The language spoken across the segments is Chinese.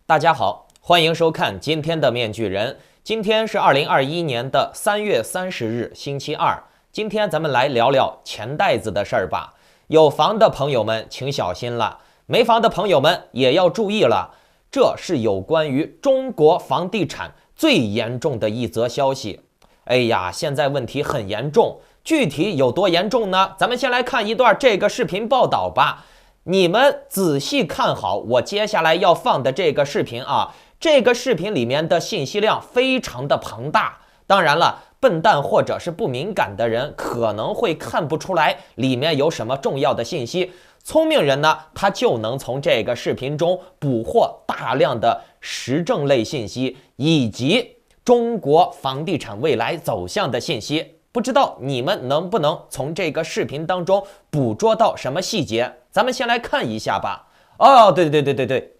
大家好，欢迎收看今天的面具人。今天是2021年的3月30日，星期二。今天咱们来聊聊钱袋子的事儿吧。有房的朋友们请小心了，没房的朋友们也要注意了。这是有关于中国房地产最严重的一则消息。哎呀，现在问题很严重，具体有多严重呢？咱们先来看一段这个视频报道吧。你们仔细看好我接下来要放的这个视频啊，这个视频里面的信息量非常的庞大。当然了，笨蛋或者是不敏感的人可能会看不出来里面有什么重要的信息，聪明人呢，他就能从这个视频中捕获大量的时政类信息，以及中国房地产未来走向的信息。不知道你们能不能从这个视频当中捕捉到什么细节？咱们先来看一下吧。哦，对，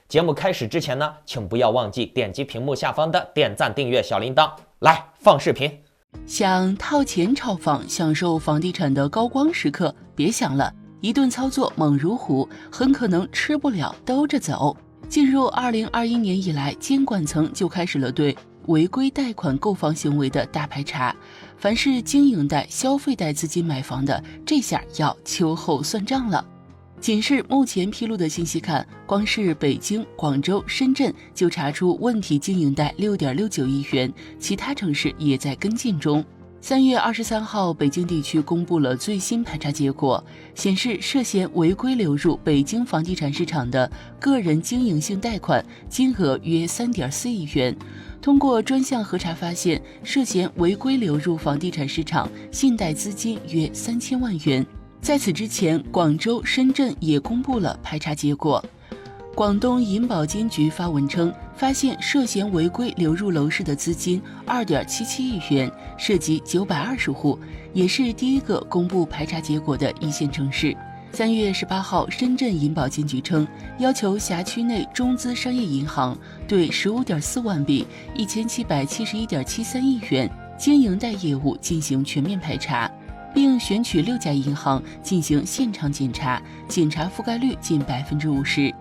节目开始之前呢，请不要忘记点击屏幕下方的点赞、订阅、小铃铛。来，放视频。想套钱炒房，享受房地产的高光时刻，别想了，一顿操作猛如虎，很可能吃不了兜着走。进入2021年以来，监管层就开始了对违规贷款购房行为的大排查，凡是经营贷、消费贷资金买房的，这下要秋后算账了。仅是目前披露的信息看，光是北京、广州、深圳就查出问题经营贷6.69亿元，其他城市也在跟进中。3月23号，北京地区公布了最新排查结果，显示涉嫌违规流入北京房地产市场的个人经营性贷款金额约3.4亿元。通过专项核查发现，涉嫌违规流入房地产市场信贷资金约3000万元。在此之前，广州、深圳也公布了排查结果。广东银保监局发文称，发现涉嫌违规流入楼市的资金2.77亿元，涉及920户，也是第一个公布排查结果的一线城市。3月18号，深圳银保监局称，要求辖区内中资商业银行对15.4万笔1771.73亿元经营贷业务进行全面排查，并选取6家银行进行现场检查，检查覆盖率近50%。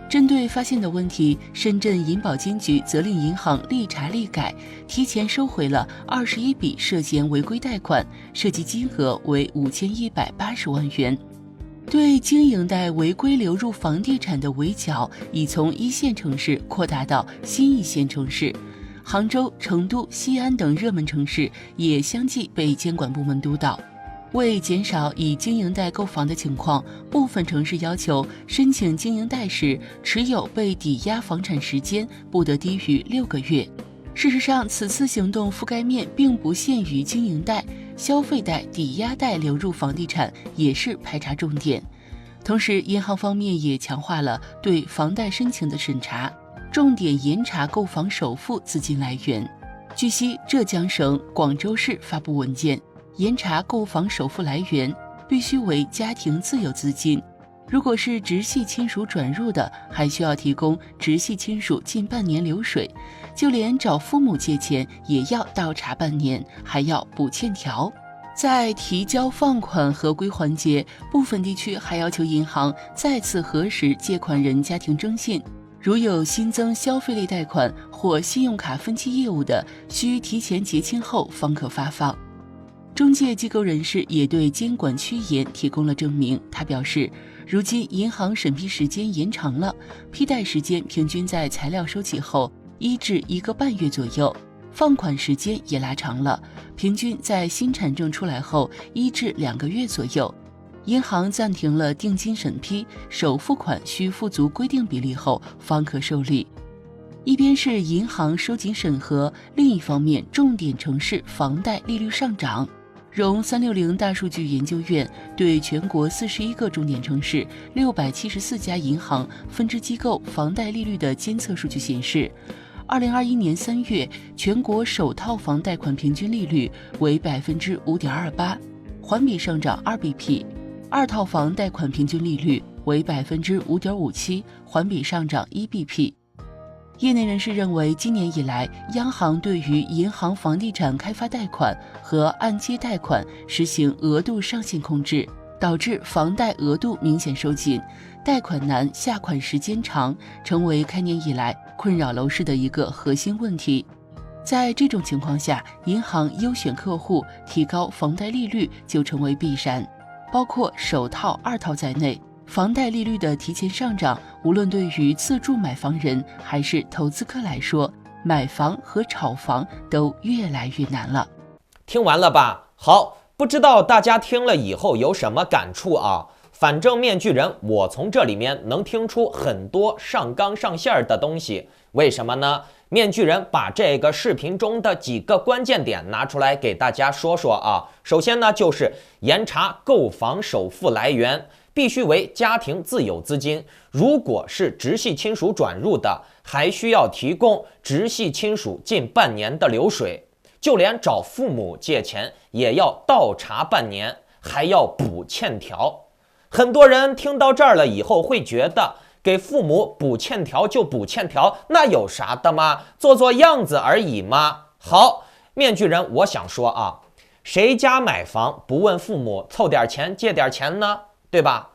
针对发现的问题，深圳银保监局责令银行立查立改，提前收回了21笔涉嫌违规贷款，涉及金额为5180万元。对经营贷违规流入房地产的围剿已从1线城市扩大到新1线城市，杭州、成都、西安等热门城市也相继被监管部门督导。为减少以经营贷购房的情况，部分城市要求申请经营贷时持有被抵押房产时间不得低于6个月。事实上，此次行动覆盖面并不限于经营贷，消费贷、抵押贷流入房地产也是排查重点。同时，银行方面也强化了对房贷申请的审查，重点严查购房首付资金来源。据悉，浙江省广州市发布文件，严查购房首付来源必须为家庭自有资金，如果是直系亲属转入的，还需要提供直系亲属近半年流水，就连找父母借钱也要倒查半年，还要补欠条。在提交放款合规环节，部分地区还要求银行再次核实借款人家庭征信，如有新增消费类贷款或信用卡分期业务的，需提前结清后方可发放。中介机构人士也对监管趋严提供了证明。他表示，如今银行审批时间延长了，批贷时间平均在材料收起后1至1个半月左右，放款时间也拉长了，平均在新产证出来后1至2个月左右。银行暂停了定金审批，首付款需付足规定比例后方可受理。一边是银行收紧审核，另一方面重点城市房贷利率上涨。融360大数据研究院对全国41个重点城市674家银行分支机构房贷利率的监测数据显示，2021年3月全国首套房贷款平均利率为5.28%，环比上涨2 BP；二套房贷款平均利率为5.57%，环比上涨1 BP。业内人士认为，今年以来，央行对于银行房地产开发贷款和按揭贷款实行额度上限控制，导致房贷额度明显收紧，贷款难、下款时间长，成为开年以来困扰楼市的一个核心问题。在这种情况下，银行优选客户，提高房贷利率就成为必然。包括首套、二套在内，房贷利率的提前上涨，无论对于自住买房人还是投资客来说，买房和炒房都越来越难了。听完了吧？好，不知道大家听了以后有什么感触啊？反正面具人，我从这里面能听出很多上纲上线的东西。为什么呢？面具人把这个视频中的几个关键点拿出来给大家说说啊。首先呢，就是严查购房首付来源，必须为家庭自有资金。如果是直系亲属转入的，还需要提供直系亲属近半年的流水。就连找父母借钱也要倒查半年，还要补欠条。很多人听到这儿了以后会觉得，给父母补欠条就补欠条，那有啥的吗？做做样子而已吗？好，面具人，我想说啊，谁家买房不问父母凑点钱借点钱呢？对吧？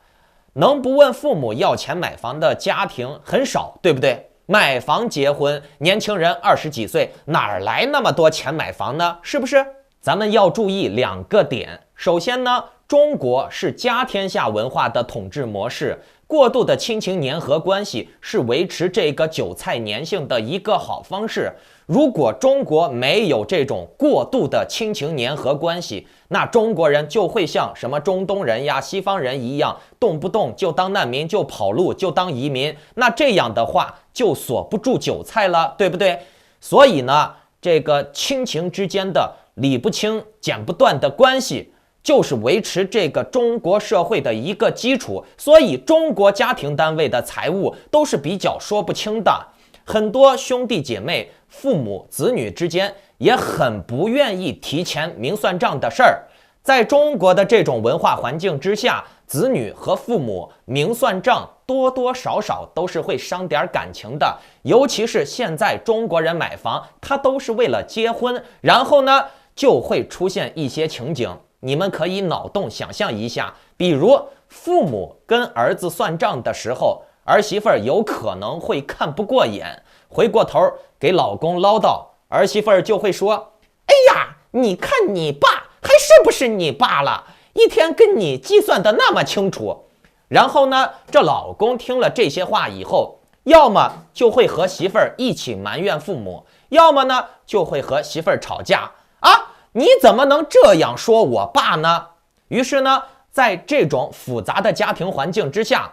能不问父母要钱买房的家庭很少，对不对？买房结婚，年轻人20几岁，哪来那么多钱买房呢？是不是？咱们要注意2个点。首先呢，中国是家天下文化的统治模式，过度的亲情粘合关系是维持这个韭菜粘性的一个好方式。如果中国没有这种过度的亲情粘合关系，那中国人就会像什么中东人呀、西方人一样，动不动就当难民，就跑路，就当移民。那这样的话就锁不住韭菜了，对不对？所以呢，这个亲情之间的理不清、剪不断的关系，就是维持这个中国社会的一个基础。所以中国家庭单位的财务都是比较说不清的，很多兄弟姐妹、父母子女之间也很不愿意提前明算账的事儿。在中国的这种文化环境之下，子女和父母明算账多多少少都是会伤点感情的。尤其是现在中国人买房，他都是为了结婚，然后呢就会出现一些情景，你们可以脑洞想象一下，比如父母跟儿子算账的时候，儿媳妇儿有可能会看不过眼，回过头给老公唠叨，儿媳妇儿就会说：哎呀，你看你爸还是不是你爸了，一天跟你计算的那么清楚。然后呢，这老公听了这些话以后，要么就会和媳妇儿一起埋怨父母，要么呢就会和媳妇儿吵架啊，你怎么能这样说我爸呢？于是呢，在这种复杂的家庭环境之下，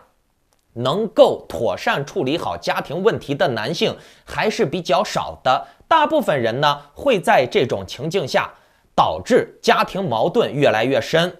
能够妥善处理好家庭问题的男性还是比较少的。大部分人呢，会在这种情境下导致家庭矛盾越来越深。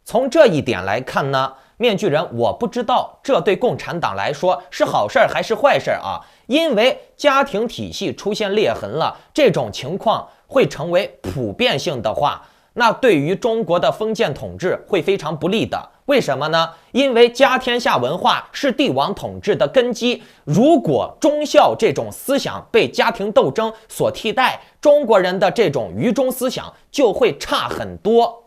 从这一点来看呢，面具人，我不知道这对共产党来说是好事还是坏事啊？因为家庭体系出现裂痕了，这种情况会成为普遍性的话，那对于中国的封建统治会非常不利的。为什么呢？因为家天下文化是帝王统治的根基，如果忠孝这种思想被家庭斗争所替代，中国人的这种愚忠思想就会差很多。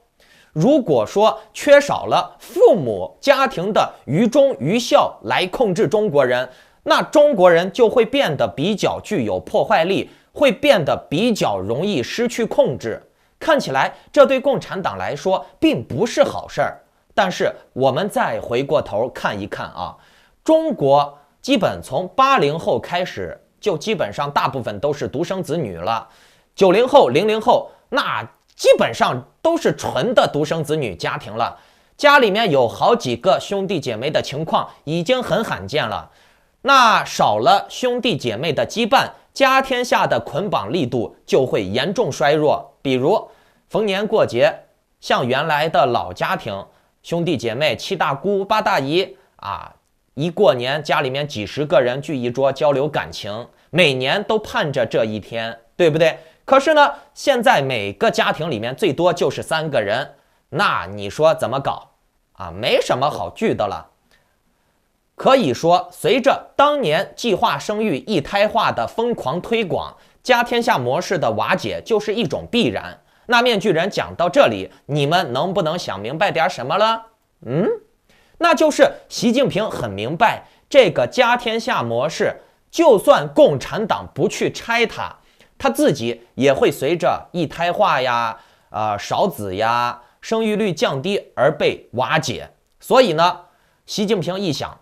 如果说缺少了父母家庭的愚忠愚孝来控制中国人，那中国人就会变得比较具有破坏力，会变得比较容易失去控制。看起来这对共产党来说并不是好事儿。但是我们再回过头看一看啊，中国基本从80后开始，就基本上大部分都是独生子女了。90后、00后，那基本上都是纯的独生子女家庭了，家里面有好几个兄弟姐妹的情况已经很罕见了。那少了兄弟姐妹的羁绊，家天下的捆绑力度就会严重衰弱。比如逢年过节，像原来的老家庭，兄弟姐妹7大姑8大姨啊，一过年家里面几十个人聚一桌交流感情，每年都盼着这一天，对不对？可是呢，现在每个家庭里面最多就是3个人，那你说怎么搞啊？没什么好聚的了。可以说，随着当年计划生育一胎化的疯狂推广，家天下模式的瓦解就是一种必然。那面具人讲到这里，你们能不能想明白点什么了？那就是习近平很明白，这个家天下模式，就算共产党不去拆它，他自己也会随着一胎化呀、少子呀、生育率降低而被瓦解。所以呢，习近平一想，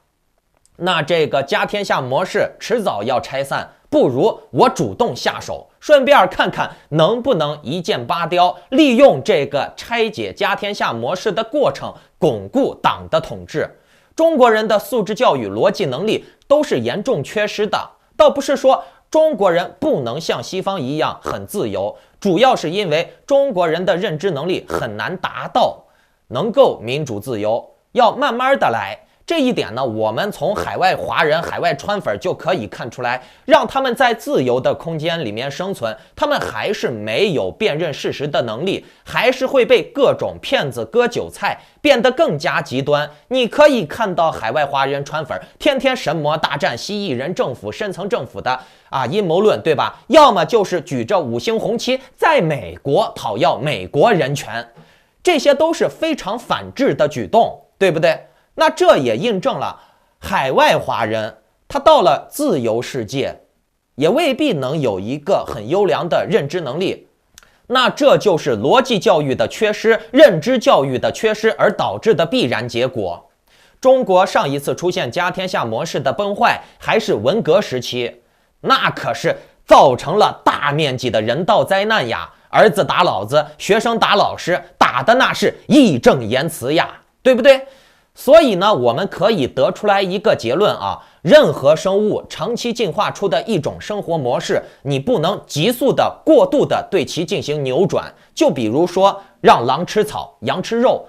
那这个家天下模式迟早要拆散，不如我主动下手，顺便看看能不能一箭八雕，利用这个拆解家天下模式的过程，巩固党的统治。中国人的素质教育、逻辑能力都是严重缺失的，倒不是说中国人不能像西方一样很自由，主要是因为中国人的认知能力很难达到能够民主自由，要慢慢的来。这一点呢，我们从海外华人、海外川粉就可以看出来，让他们在自由的空间里面生存，他们还是没有辨认事实的能力，还是会被各种骗子割韭菜，变得更加极端。你可以看到海外华人川粉天天神魔大战蜥蜴人政府、深层政府的阴谋论，对吧？要么就是举着5星红旗在美国讨要美国人权，这些都是非常反智的举动，对不对？那这也印证了海外华人他到了自由世界也未必能有一个很优良的认知能力，那这就是逻辑教育的缺失、认知教育的缺失而导致的必然结果。中国上一次出现家天下模式的崩坏还是文革时期，那可是造成了大面积的人道灾难呀，儿子打老子，学生打老师，打的那是义正言辞呀，对不对？所以呢，我们可以得出来一个结论任何生物长期进化出的一种生活模式，你不能急速的、过度的对其进行扭转。就比如说，让狼吃草，羊吃肉，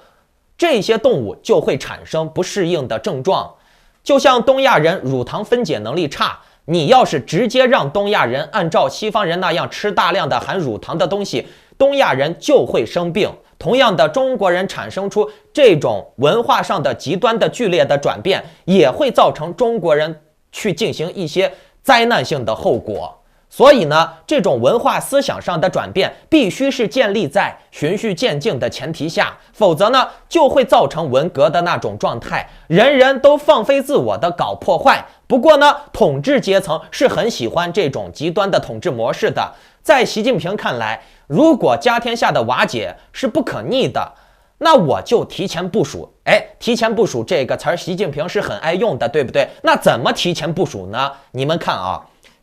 这些动物就会产生不适应的症状。就像东亚人乳糖分解能力差，你要是直接让东亚人按照西方人那样吃大量的含乳糖的东西，东亚人就会生病。同样的，中国人产生出这种文化上的极端的剧烈的转变，也会造成中国人去进行一些灾难性的后果。所以呢，这种文化思想上的转变必须是建立在循序渐进的前提下，否则呢，就会造成文革的那种状态，人人都放飞自我的搞破坏。不过呢，统治阶层是很喜欢这种极端的统治模式的。在习近平看来，如果家天下的瓦解是不可逆的，那我就提前部署。提前部署这个词儿，习近平是很爱用的，对不对？那怎么提前部署呢？你们看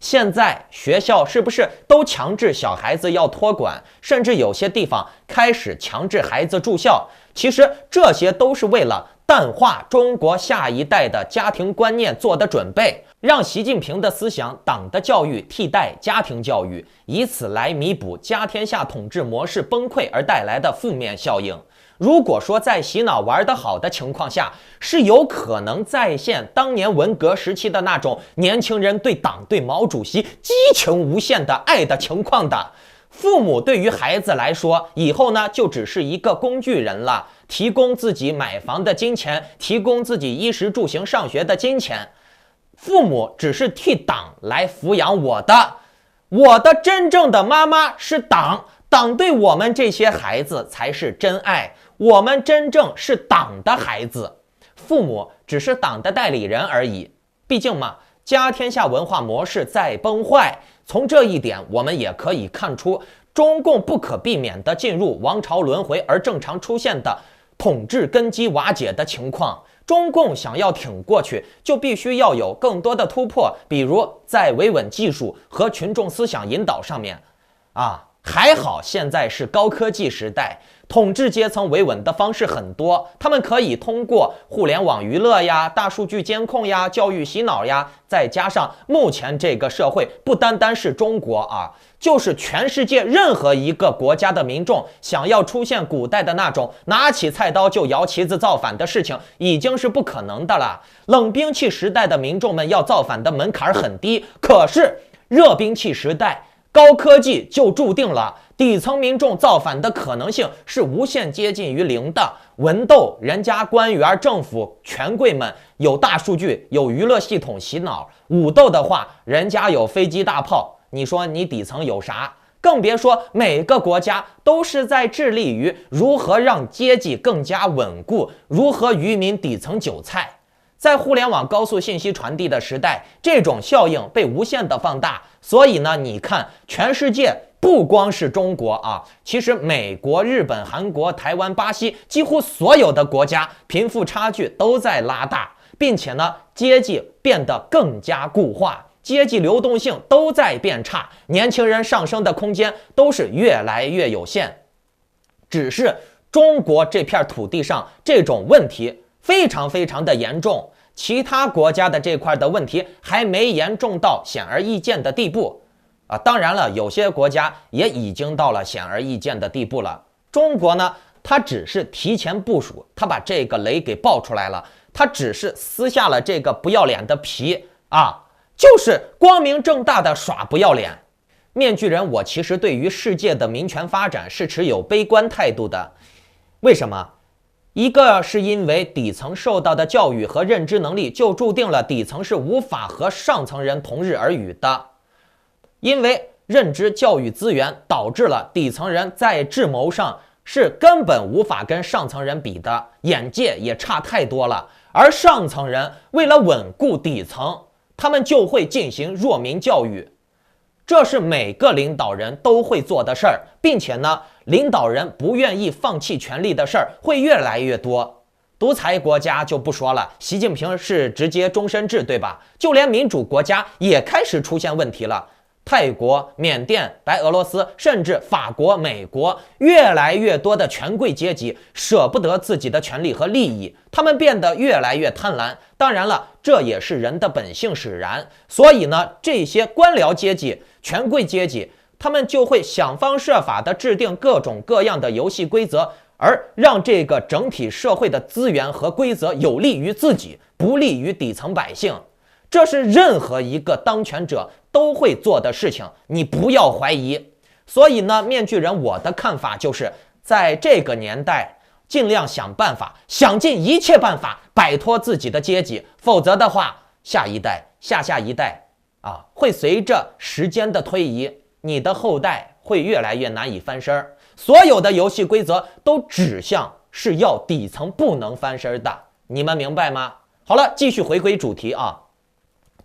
现在学校是不是都强制小孩子要托管，甚至有些地方开始强制孩子住校？其实这些都是为了淡化中国下一代的家庭观念做的准备，让习近平的思想、党的教育替代家庭教育，以此来弥补家天下统治模式崩溃而带来的负面效应。如果说在洗脑玩得好的情况下，是有可能再现当年文革时期的那种年轻人对党、对毛主席激情无限的爱的情况的。父母对于孩子来说，以后呢就只是一个工具人了，提供自己买房的金钱，提供自己衣食住行上学的金钱。父母只是替党来抚养我的真正的妈妈是党，党对我们这些孩子才是真爱，我们真正是党的孩子，父母只是党的代理人而已。毕竟嘛，家天下文化模式在崩坏，从这一点我们也可以看出，中共不可避免地进入王朝轮回而正常出现的统治根基瓦解的情况。中共想要挺过去，就必须要有更多的突破，比如在维稳技术和群众思想引导上面还好现在是高科技时代，统治阶层维稳的方式很多，他们可以通过互联网娱乐呀、大数据监控呀、教育洗脑呀，再加上目前这个社会不单单是中国就是全世界任何一个国家的民众想要出现古代的那种拿起菜刀就摇旗子造反的事情，已经是不可能的了。冷兵器时代的民众们要造反的门槛很低，可是热兵器时代高科技就注定了底层民众造反的可能性是无限接近于零的。文斗人家官员、政府、权贵们有大数据、有娱乐系统洗脑；武斗的话，人家有飞机大炮。你说你底层有啥？更别说每个国家都是在致力于如何让阶级更加稳固，如何愚民底层韭菜。在互联网高速信息传递的时代，这种效应被无限的放大。所以呢，你看全世界不光是中国啊，其实美国、日本、韩国、台湾、巴西，几乎所有的国家贫富差距都在拉大，并且呢，阶级变得更加固化，阶级流动性都在变差，年轻人上升的空间都是越来越有限。只是中国这片土地上这种问题非常非常的严重，其他国家的这块的问题还没严重到显而易见的地步当然了，有些国家也已经到了显而易见的地步了。中国呢，它只是提前部署，它把这个雷给爆出来了，它只是撕下了这个不要脸的皮就是光明正大的耍不要脸。面具人，我其实对于世界的民权发展是持有悲观态度的。为什么？一个是因为底层受到的教育和认知能力就注定了底层是无法和上层人同日而语的。因为认知教育资源导致了底层人在智谋上是根本无法跟上层人比的，眼界也差太多了。而上层人为了稳固底层，他们就会进行弱民教育，这是每个领导人都会做的事儿，并且呢，领导人不愿意放弃权力的事儿会越来越多。独裁国家就不说了，习近平是直接终身制，对吧？就连民主国家也开始出现问题了。泰国、缅甸、白俄罗斯，甚至法国、美国，越来越多的权贵阶级舍不得自己的权利和利益，他们变得越来越贪婪。当然了，这也是人的本性使然。所以呢，这些官僚阶级、权贵阶级，他们就会想方设法地制定各种各样的游戏规则，而让这个整体社会的资源和规则有利于自己，不利于底层百姓。这是任何一个当权者都会做的事情，你不要怀疑。所以呢，面具人，我的看法就是在这个年代尽量想办法，想尽一切办法摆脱自己的阶级，否则的话，下一代、下一代会随着时间的推移，你的后代会越来越难以翻身。所有的游戏规则都指向是要底层不能翻身的，你们明白吗？好了，继续回归主题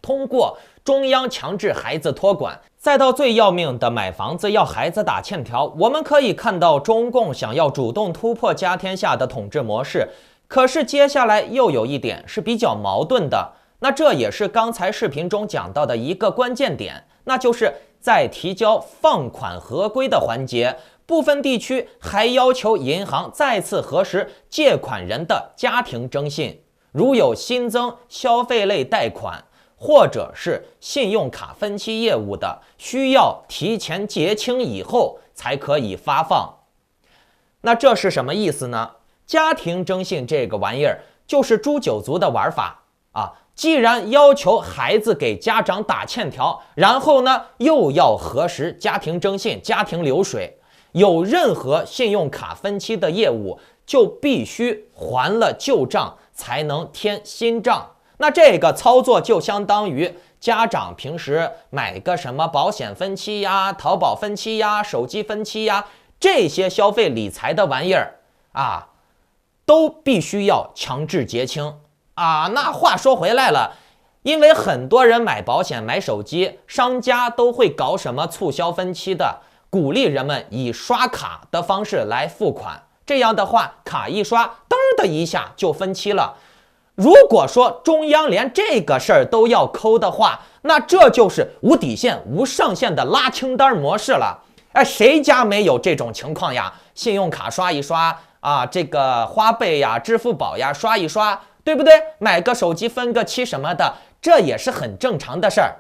通过中央强制孩子托管，再到最要命的买房子要孩子打欠条，我们可以看到中共想要主动突破家天下的统治模式。可是接下来又有一点是比较矛盾的，那这也是刚才视频中讲到的一个关键点，那就是在提交放款合规的环节，部分地区还要求银行再次核实借款人的家庭征信，如有新增消费类贷款或者是信用卡分期业务的，需要提前结清以后才可以发放。那这是什么意思呢？家庭征信这个玩意儿就是诛九族的玩法既然要求孩子给家长打欠条，然后呢又要核实家庭征信、家庭流水，有任何信用卡分期的业务就必须还了旧账才能添新账。那这个操作就相当于家长平时买个什么保险分期呀、淘宝分期呀、手机分期呀，这些消费理财的玩意儿都必须要强制结清那话说回来了，因为很多人买保险、买手机，商家都会搞什么促销分期的，鼓励人们以刷卡的方式来付款，这样的话卡一刷，噔的一下就分期了。如果说中央连这个事儿都要抠的话，那这就是无底线、无上限的拉清单模式了。谁家没有这种情况呀？信用卡刷一刷这个花呗呀、支付宝呀刷一刷，对不对？买个手机分个期什么的，这也是很正常的事儿。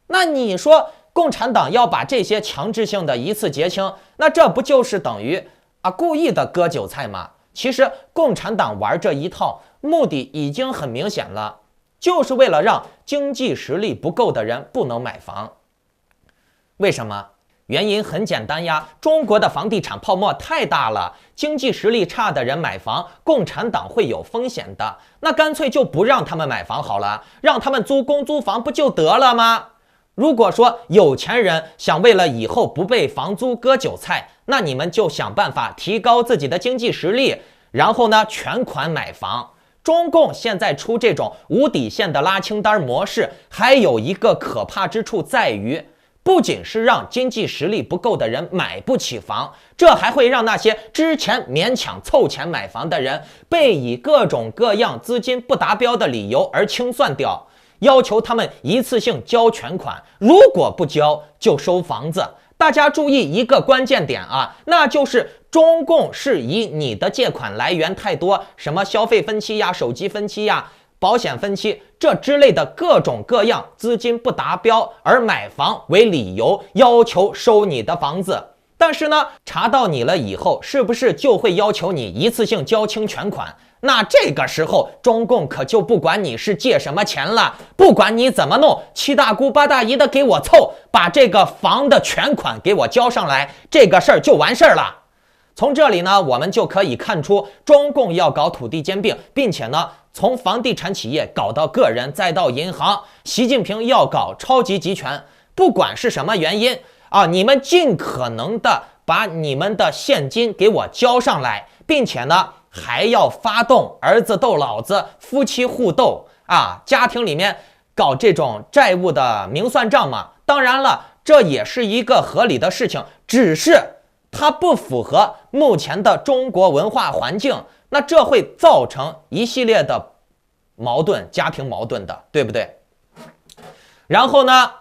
那你说共产党要把这些强制性的一次结清，那这不就是等于故意的割韭菜吗？其实共产党玩这一套目的已经很明显了，就是为了让经济实力不够的人不能买房。为什么？原因很简单呀，中国的房地产泡沫太大了，经济实力差的人买房，共产党会有风险的。那干脆就不让他们买房好了，让他们租公租房不就得了吗？如果说有钱人想为了以后不被房租割韭菜，那你们就想办法提高自己的经济实力，然后呢全款买房。中共现在出这种无底线的拉清单模式，还有一个可怕之处在于，不仅是让经济实力不够的人买不起房，这还会让那些之前勉强凑钱买房的人被以各种各样资金不达标的理由而清算掉，要求他们一次性交全款，如果不交就收房子。大家注意一个关键点啊，那就是中共是以你的借款来源太多，什么消费分期呀、手机分期呀、保险分期这之类的各种各样资金不达标而买房为理由，要求收你的房子。但是呢，查到你了以后，是不是就会要求你一次性交清全款？那这个时候中共可就不管你是借什么钱了，不管你怎么弄，七大姑八大姨的给我凑，把这个房的全款给我交上来，这个事儿就完事儿了。从这里呢，我们就可以看出中共要搞土地兼并，并且呢从房地产企业搞到个人再到银行，习近平要搞超级集权。不管是什么原因啊，你们尽可能的把你们的现金给我交上来，并且呢还要发动儿子斗老子，夫妻互斗啊，家庭里面搞这种债务的明算账嘛。当然了，这也是一个合理的事情，只是它不符合目前的中国文化环境，那这会造成一系列的矛盾，家庭矛盾的，对不对？然后呢，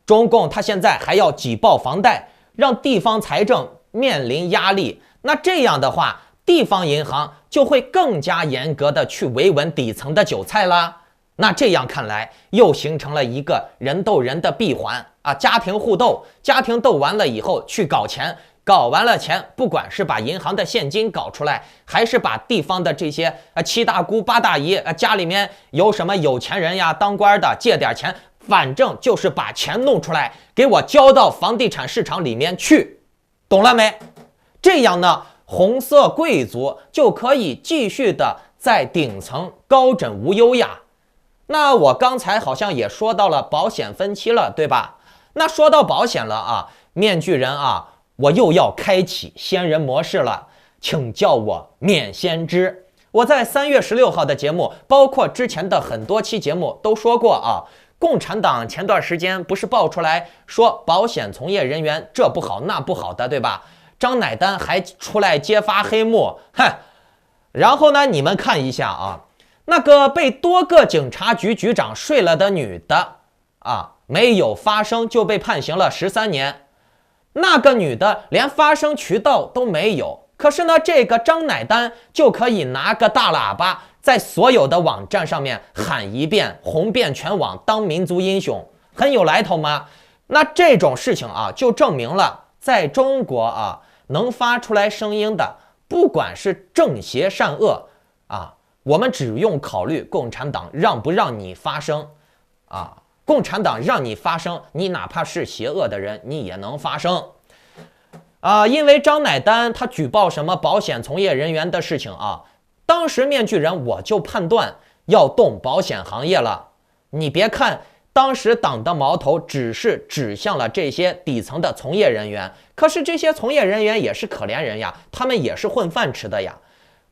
中共他现在还要挤爆房贷，让地方财政面临压力。那这样的话，地方银行就会更加严格的去维稳底层的韭菜啦。那这样看来，又形成了一个人斗人的闭环啊，家庭互斗，家庭斗完了以后去搞钱，搞完了钱，不管是把银行的现金搞出来，还是把地方的这些七大姑八大姨家里面有什么有钱人呀、当官的借点钱，反正就是把钱弄出来，给我交到房地产市场里面去，懂了没？这样呢，红色贵族就可以继续的在顶层高枕无忧呀。那我刚才好像也说到了保险分期了，对吧？那说到保险了啊，面具人啊，我又要开启仙人模式了，请叫我免先知。我在3月16号的节目，包括之前的很多期节目都说过啊，共产党前段时间不是爆出来说保险从业人员这不好那不好的，对吧？张乃丹还出来揭发黑幕，然后呢，你们看一下啊，那个被多个警察局局长睡了的女的啊，没有发声就被判刑了13年。那个女的连发声渠道都没有，可是呢，这个张乃丹就可以拿个大喇叭在所有的网站上面喊一遍，红遍全网，当民族英雄，很有来头吗？那这种事情啊，就证明了在中国啊，能发出来声音的，不管是正邪善恶啊，我们只用考虑共产党让不让你发声啊。共产党让你发声，你哪怕是邪恶的人，你也能发声因为张乃丹他举报什么保险从业人员的事情啊，当时面具人我就判断要动保险行业了。你别看当时党的矛头只是指向了这些底层的从业人员，可是这些从业人员也是可怜人呀，他们也是混饭吃的呀。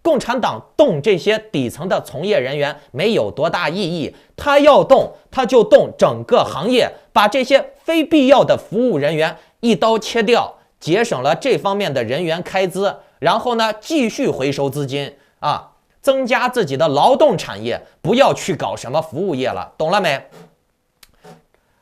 共产党动这些底层的从业人员没有多大意义，他要动他就动整个行业，把这些非必要的服务人员一刀切掉，节省了这方面的人员开支，然后呢继续回收资金啊，增加自己的劳动产业，不要去搞什么服务业了，懂了没？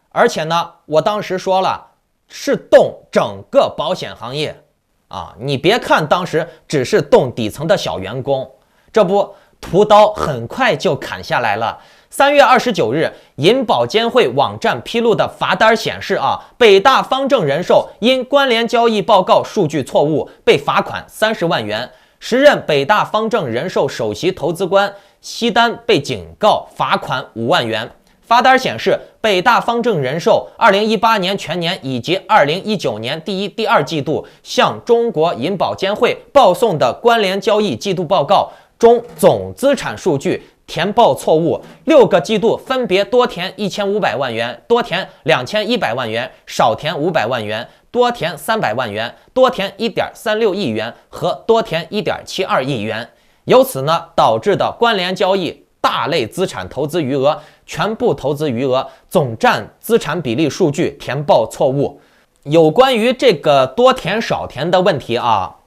而且呢，我当时说了，是动整个保险行业啊！你别看当时只是动底层的小员工，这不屠刀很快就砍下来了。3月29日，银保监会网站披露的罚单显示北大方正人寿因关联交易报告数据错误被罚款30万元。时任北大方正人寿首席投资官西单被警告罚款5万元。罚单显示，北大方正人寿2018年全年以及2019年第一、第二季度向中国银保监会报送的关联交易季度报告中总资产数据填报错误，6个季度分别多填1500万元，多填2100万元，少填500万元，多填300万元，多填1.36亿元和多填1.72亿元。由此呢，导致的关联交易大类资产投资余额、全部投资余额、总占资产比例数据填报错误。有关于这个多填少填的问题啊，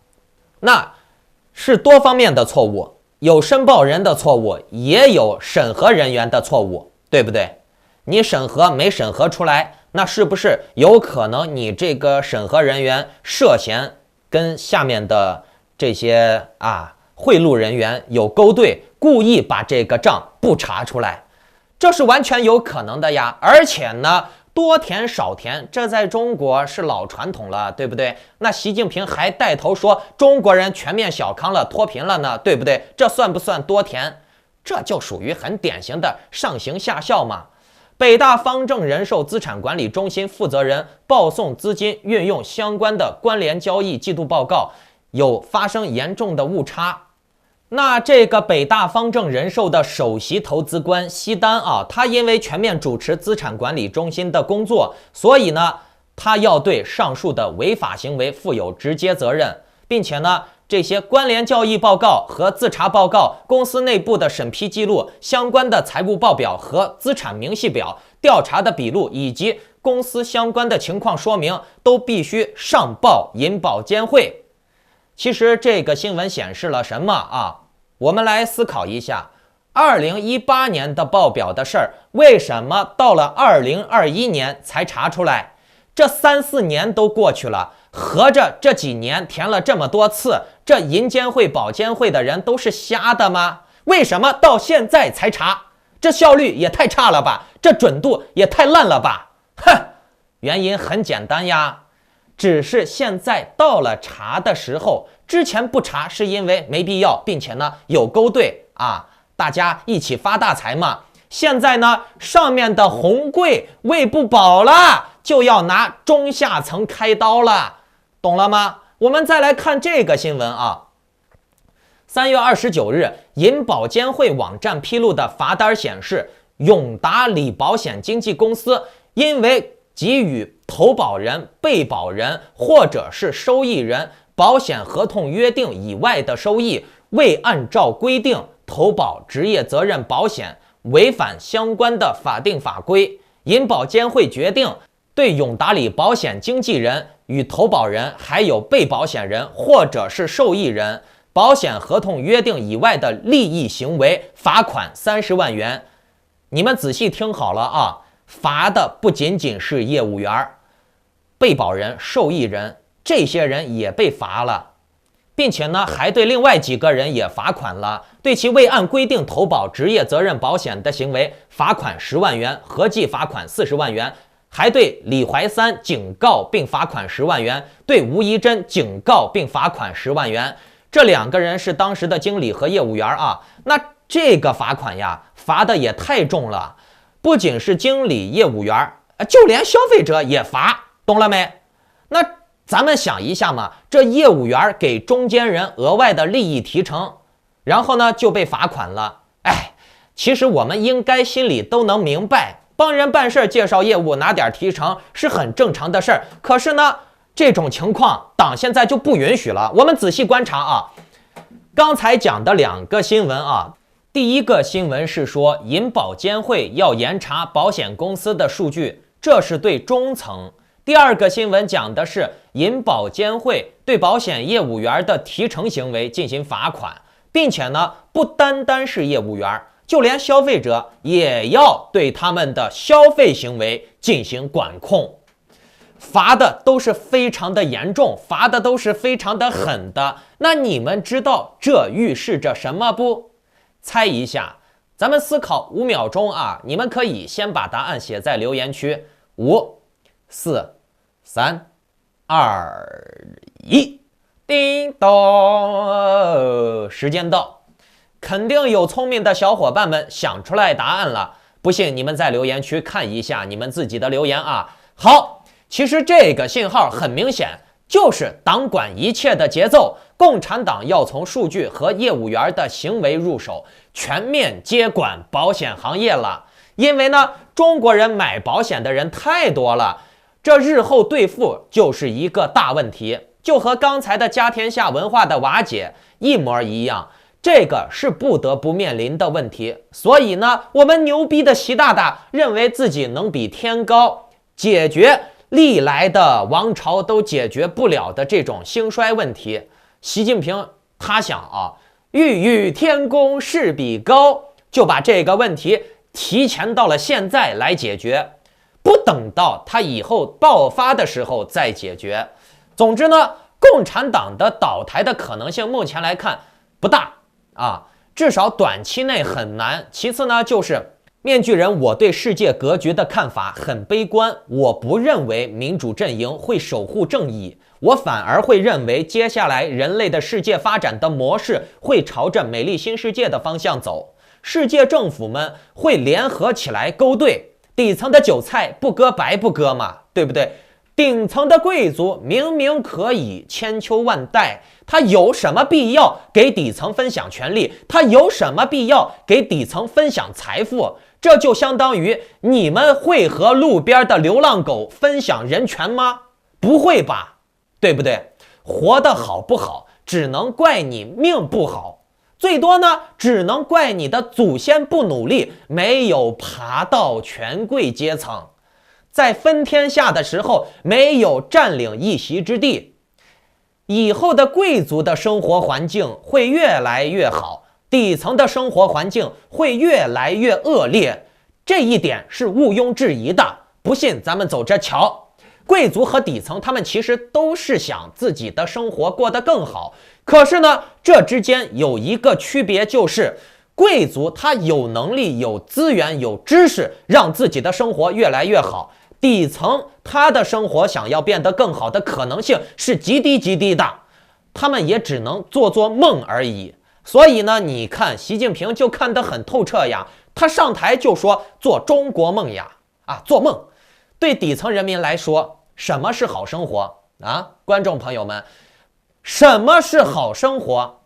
那是多方面的错误，有申报人的错误，也有审核人员的错误，对不对？你审核没审核出来，那是不是有可能你这个审核人员涉嫌跟下面的这些贿赂人员有勾兑，故意把这个账不查出来？这是完全有可能的呀。而且呢，多填少填，这在中国是老传统了，对不对？那习近平还带头说中国人全面小康了，脱贫了呢，对不对？这算不算多填？这就属于很典型的上行下效嘛。北大方正人寿资产管理中心负责人报送资金运用相关的关联交易季度报告有发生严重的误差。那这个北大方正人寿的首席投资官西丹他因为全面主持资产管理中心的工作，所以呢，他要对上述的违法行为负有直接责任，并且呢，这些关联交易报告和自查报告、公司内部的审批记录、相关的财务报表和资产明细表、调查的笔录以及公司相关的情况说明，都必须上报银保监会。其实这个新闻显示了什么我们来思考一下，2018年的报表的事儿，为什么到了2021年才查出来？这3、4年都过去了，合着这几年填了这么多次，这银监会、保监会的人都是瞎的吗？为什么到现在才查？这效率也太差了吧，这准度也太烂了吧。原因很简单呀，只是现在到了查的时候，之前不查是因为没必要，并且呢有勾兑大家一起发大财嘛。现在呢，上面的红贵喂不饱了，就要拿中下层开刀了，懂了吗？我们再来看这个新闻3月29日，银保监会网站披露的罚单显示，永达理保险经纪公司因为给予投保人、被保人或者是受益人保险合同约定以外的收益，未按照规定投保职业责任保险，违反相关的法定法规，银保监会决定对永达理保险经纪人与投保人还有被保险人或者是受益人保险合同约定以外的利益行为罚款30万元。你们仔细听好了罚的不仅仅是业务员、被保人、受益人，这些人也被罚了，并且呢，还对另外几个人也罚款了，对其未按规定投保职业责任保险的行为罚款10万元，合计罚款40万元，还对李怀三警告并罚款10万元，对吴怡珍警告并罚款10万元。这2个人是当时的经理和业务员那这个罚款呀，罚的也太重了。不仅是经理、业务员，就连消费者也罚，懂了没？那咱们想一下嘛，这业务员给中间人额外的利益提成，然后呢就被罚款了。其实我们应该心里都能明白，帮人办事、介绍业务拿点提成是很正常的事儿。可是呢，这种情况党现在就不允许了。我们仔细观察刚才讲的2个新闻第一个新闻是说银保监会要严查保险公司的数据，这是对中层。第2个新闻讲的是银保监会对保险业务员的提成行为进行罚款，并且呢，不单单是业务员，就连消费者也要对他们的消费行为进行管控。罚的都是非常的严重，罚的都是非常的狠的。那你们知道这预示着什么不？猜一下，咱们思考5秒钟你们可以先把答案写在留言区。5、4、3、2、1，叮咚，时间到，肯定有聪明的小伙伴们想出来答案了。不信你们在留言区看一下你们自己的留言好，其实这个信号很明显，就是党管一切的节奏。共产党要从数据和业务员的行为入手，全面接管保险行业了。因为呢，中国人买保险的人太多了，这日后兑付就是一个大问题，就和刚才的家天下文化的瓦解一模一样。这个是不得不面临的问题。所以呢，我们牛逼的习大大认为自己能比天高，解决历来的王朝都解决不了的这种兴衰问题。习近平他想啊，欲与天公试比高，就把这个问题提前到了现在来解决，不等到他以后爆发的时候再解决。总之呢，共产党的倒台的可能性目前来看不大啊，至少短期内很难。其次呢，就是面具人，我对世界格局的看法很悲观，我不认为民主阵营会守护正义，我反而会认为接下来人类的世界发展的模式会朝着美丽新世界的方向走，世界政府们会联合起来勾兑，底层的韭菜不割白不割嘛，对不对？顶层的贵族明明可以千秋万代，他有什么必要给底层分享权利？他有什么必要给底层分享财富？这就相当于你们会和路边的流浪狗分享人权吗？不会吧，对不对？活得好不好，只能怪你命不好，最多呢，只能怪你的祖先不努力，没有爬到权贵阶层，在分天下的时候没有占领一席之地。以后的贵族的生活环境会越来越好，底层的生活环境会越来越恶劣，这一点是毋庸置疑的。不信咱们走着瞧。贵族和底层他们其实都是想自己的生活过得更好，可是呢，这之间有一个区别，就是贵族他有能力、有资源、有知识，让自己的生活越来越好。底层他的生活想要变得更好的可能性是极低极低的，他们也只能做做梦而已。所以呢，你看习近平就看得很透彻呀，他上台就说做中国梦呀，做梦。对底层人民来说，什么是好生活啊？观众朋友们，什么是好生活？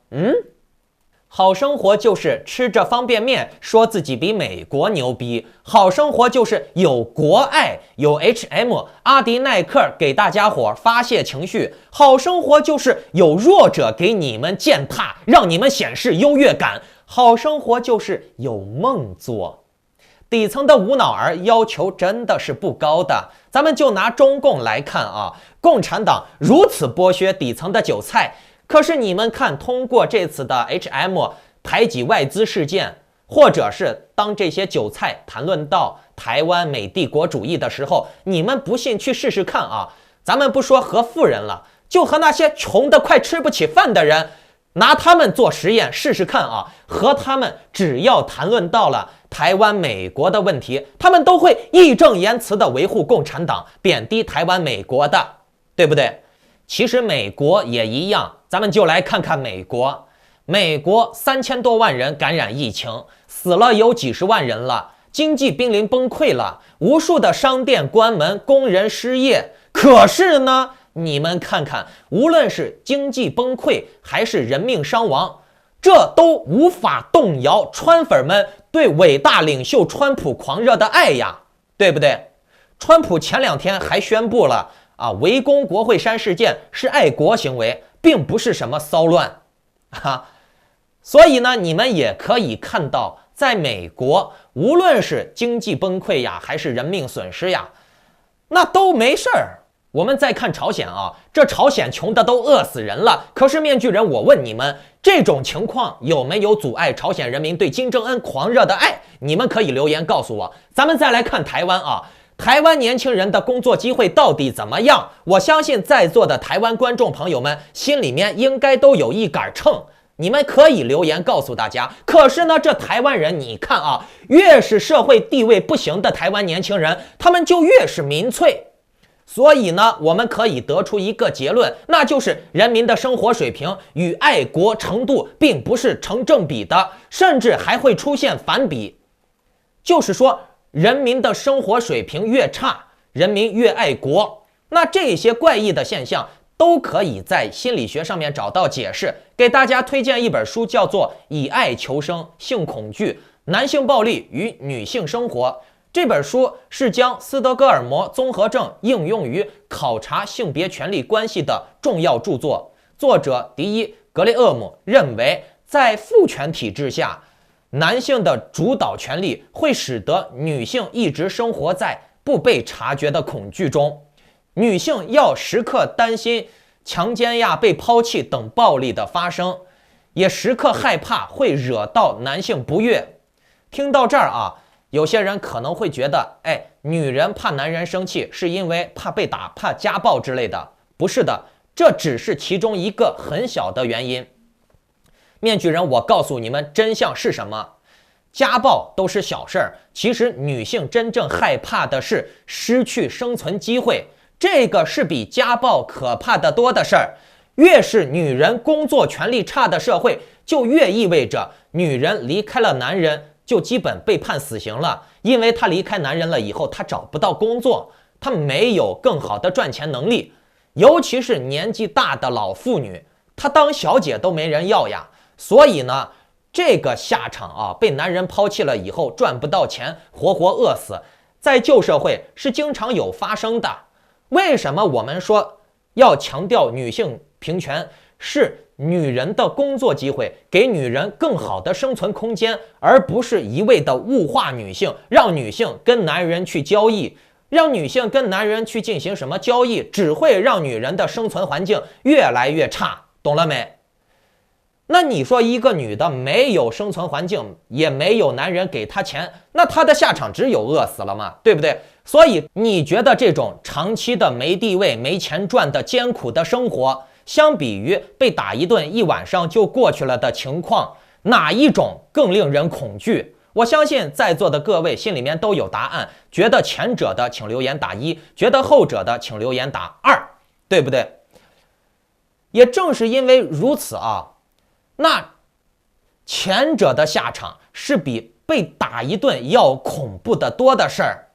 好生活就是吃着方便面说自己比美国牛逼，好生活就是有国爱，有 H&M、阿迪耐克给大家伙发泄情绪，好生活就是有弱者给你们践踏，让你们显示优越感，好生活就是有梦做。底层的无脑儿要求真的是不高的，咱们就拿中共来看啊，共产党如此剥削底层的韭菜，可是你们看，通过这次的 H&M 排挤外资事件，或者是当这些韭菜谈论到台湾美帝国主义的时候，你们不信去试试看啊，咱们不说和富人了，就和那些穷得快吃不起饭的人，拿他们做实验试试看啊，和他们只要谈论到了台湾美国的问题，他们都会义正言辞地维护共产党，贬低台湾美国的，对不对？其实美国也一样，咱们就来看看美国。美国3000多万人感染疫情，死了有几十万人了，经济濒临崩溃了，无数的商店关门，工人失业。可是呢，你们看看，无论是经济崩溃还是人命伤亡，这都无法动摇川粉们对伟大领袖川普狂热的爱呀，对不对？川普前2天还宣布了围攻国会山事件是爱国行为，并不是什么骚乱所以呢，你们也可以看到，在美国，无论是经济崩溃呀，还是人命损失呀，那都没事儿。我们再看朝鲜这朝鲜穷的都饿死人了，可是面具人，我问你们，这种情况有没有阻碍朝鲜人民对金正恩狂热的爱？你们可以留言告诉我。咱们再来看台湾台湾年轻人的工作机会到底怎么样？我相信在座的台湾观众朋友们心里面应该都有一杆秤，你们可以留言告诉大家。可是呢，这台湾人你看越是社会地位不行的台湾年轻人，他们就越是民粹。所以呢，我们可以得出一个结论，那就是人民的生活水平与爱国程度并不是成正比的，甚至还会出现反比。就是说，人民的生活水平越差，人民越爱国，那这些怪异的现象都可以在心理学上面找到解释。给大家推荐一本书，叫做《以爱求生：性恐惧、男性暴力与女性生活》。这本书是将斯德哥尔摩综合症应用于考察性别权利关系的重要著作。作者迪伊·格雷厄姆认为，在父权体制下，男性的主导权利会使得女性一直生活在不被察觉的恐惧中。女性要时刻担心强奸呀、被抛弃等暴力的发生，也时刻害怕会惹到男性不悦。听到这儿啊，有些人可能会觉得，女人怕男人生气是因为怕被打、怕家暴之类的。不是的，这只是其中一个很小的原因。面具人，我告诉你们真相是什么？家暴都是小事儿，其实女性真正害怕的是失去生存机会，这个是比家暴可怕的多的事儿。越是女人工作权利差的社会，就越意味着女人离开了男人就基本被判死刑了，因为她离开男人了以后，她找不到工作，她没有更好的赚钱能力，尤其是年纪大的老妇女，她当小姐都没人要呀。所以呢，这个下场啊，被男人抛弃了以后赚不到钱，活活饿死，在旧社会是经常有发生的。为什么我们说要强调女性平权？是女人的工作机会，给女人更好的生存空间，而不是一味的物化女性，让女性跟男人去交易，让女性跟男人去进行什么交易，只会让女人的生存环境越来越差，懂了没？那你说一个女的没有生存环境，也没有男人给她钱，那她的下场只有饿死了嘛，对不对？所以你觉得这种长期的没地位、没钱赚的艰苦的生活，相比于被打一顿一晚上就过去了的情况，哪一种更令人恐惧？我相信在座的各位心里面都有答案，觉得前者的请留言打1，觉得后者的请留言打2，对不对？也正是因为如此啊，那前者的下场是比被打一顿要恐怖的多的事儿。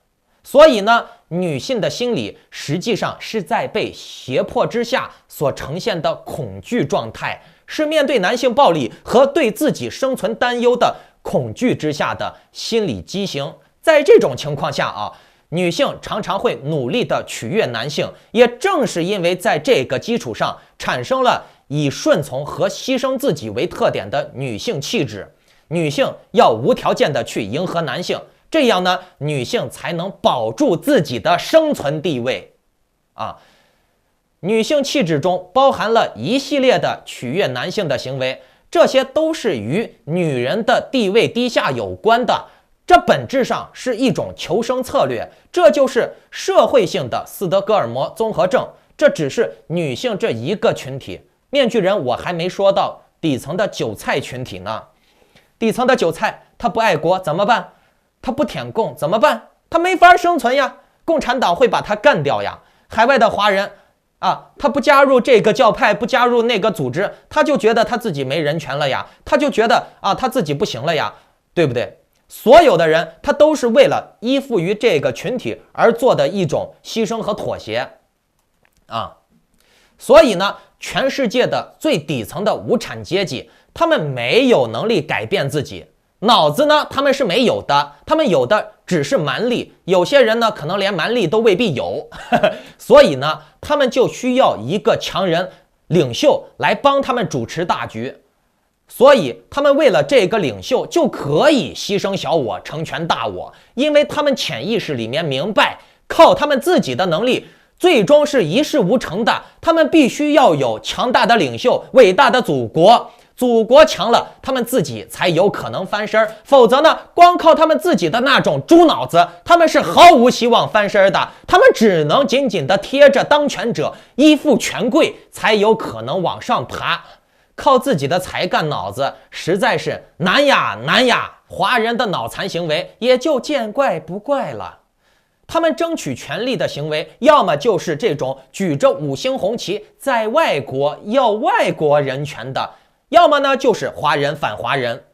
所以呢，女性的心理实际上是在被胁迫之下所呈现的恐惧状态，是面对男性暴力和对自己生存担忧的恐惧之下的心理畸形。在这种情况下啊，女性常常会努力的取悦男性，也正是因为在这个基础上产生了以顺从和牺牲自己为特点的女性气质。女性要无条件的去迎合男性，这样呢，女性才能保住自己的生存地位啊。女性气质中包含了一系列的取悦男性的行为，这些都是与女人的地位低下有关的，这本质上是一种求生策略，这就是社会性的斯德哥尔摩综合症。这只是女性这一个群体，面具人我还没说到底层的韭菜群体呢。底层的韭菜他不爱国怎么办？他不舔共怎么办？他没法生存呀，共产党会把他干掉呀。海外的华人啊，他不加入这个教派，不加入那个组织，他就觉得他自己没人权了呀，他就觉得啊他自己不行了呀，对不对？所有的人他都是为了依附于这个群体而做的一种牺牲和妥协啊。所以呢，全世界的最底层的无产阶级，他们没有能力改变自己，脑子呢他们是没有的，他们有的只是蛮力，有些人呢可能连蛮力都未必有所以呢，他们就需要一个强人领袖来帮他们主持大局。所以他们为了这个领袖就可以牺牲小我，成全大我，因为他们潜意识里面明白，靠他们自己的能力最终是一事无成的，他们必须要有强大的领袖，伟大的祖国，祖国强了，他们自己才有可能翻身，否则呢，光靠他们自己的那种猪脑子，他们是毫无希望翻身的，他们只能紧紧地贴着当权者，依附权贵，才有可能往上爬。靠自己的才干脑子实在是难呀难呀，华人的脑残行为也就见怪不怪了。他们争取权利的行为，要么就是这种举着5星红旗在外国要外国人权的，要么呢就是华人反华人。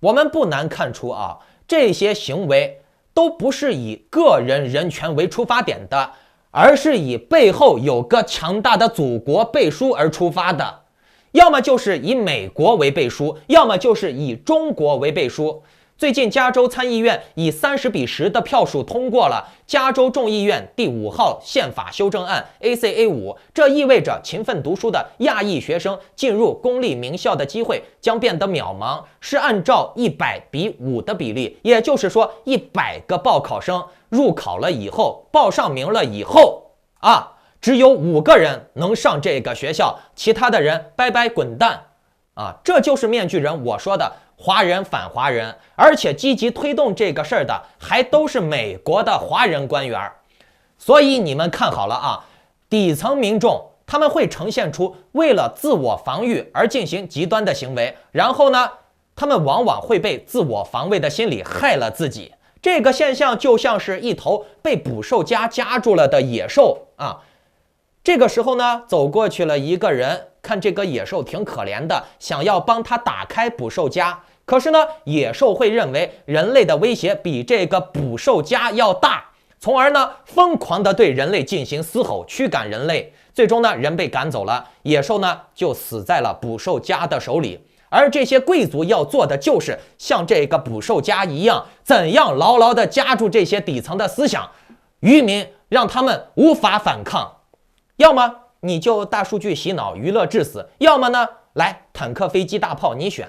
我们不难看出啊，这些行为都不是以个人人权为出发点的，而是以背后有个强大的祖国背书而出发的，要么就是以美国为背书，要么就是以中国为背书。最近加州参议院以30-10的票数通过了加州众议院第5号宪法修正案 ACA5， 这意味着勤奋读书的亚裔学生进入公立名校的机会将变得渺茫，是按照100:5的比例，也就是说100个报考生入考了以后，报上名了以后只有5个人能上这个学校，其他的人拜拜滚蛋这就是面具人我说的华人反华人，而且积极推动这个事儿的还都是美国的华人官员。所以你们看好了底层民众他们会呈现出为了自我防御而进行极端的行为，然后呢，他们往往会被自我防卫的心理害了自己。这个现象就像是一头被捕兽夹夹住了的野兽这个时候呢，走过去了一个人，看这个野兽挺可怜的，想要帮他打开捕兽夹，可是呢，野兽会认为人类的威胁比这个捕兽夹要大，从而呢，疯狂地对人类进行嘶吼，驱赶人类。最终呢，人被赶走了，野兽呢就死在了捕兽夹的手里。而这些贵族要做的就是像这个捕兽夹一样，怎样牢牢地夹住这些底层的思想，渔民让他们无法反抗。要么你就大数据洗脑娱乐致死，要么呢来坦克飞机大炮你选。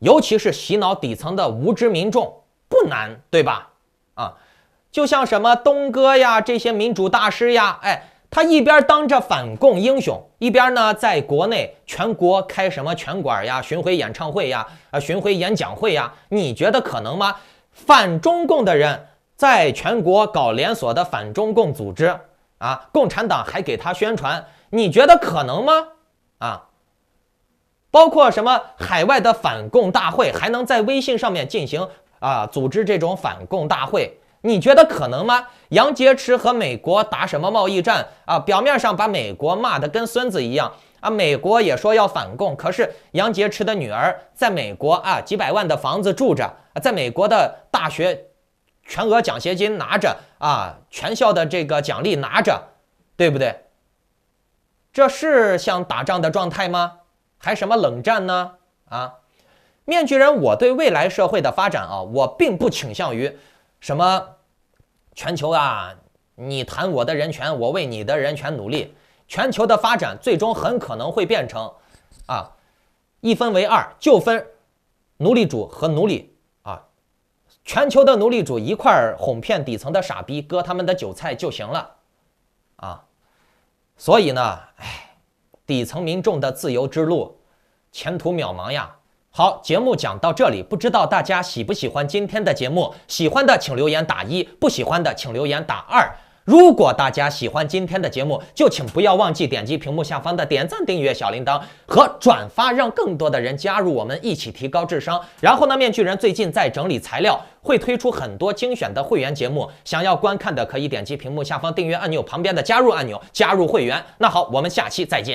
尤其是洗脑底层的无知民众不难，对吧就像什么东哥呀，这些民主大师呀，他一边当着反共英雄，一边呢在国内全国开什么拳馆呀、巡回演唱会呀、巡回演讲会呀，你觉得可能吗？反中共的人在全国搞连锁的反中共组织共产党还给他宣传，你觉得可能吗？包括什么海外的反共大会，还能在微信上面进行组织这种反共大会，你觉得可能吗？杨洁篪和美国打什么贸易战表面上把美国骂得跟孙子一样美国也说要反共，可是杨洁篪的女儿在美国几百万的房子住着，在美国的大学全额奖学金拿着全校的这个奖励拿着，对不对？这是像打仗的状态吗？还什么冷战呢？面具人，我对未来社会的发展我并不倾向于什么全球你谈我的人权，我为你的人权努力。全球的发展最终很可能会变成一分为二，就分奴隶主和奴隶全球的奴隶主一块哄骗底层的傻逼，割他们的韭菜就行了所以呢，底层民众的自由之路前途渺茫呀。好，节目讲到这里，不知道大家喜不喜欢今天的节目？喜欢的请留言打1，不喜欢的请留言打2。如果大家喜欢今天的节目，就请不要忘记点击屏幕下方的点赞、订阅、小铃铛和转发，让更多的人加入我们一起提高智商。然后呢，面具人最近在整理材料，会推出很多精选的会员节目，想要观看的可以点击屏幕下方订阅按钮旁边的加入按钮，加入会员。那好，我们下期再见。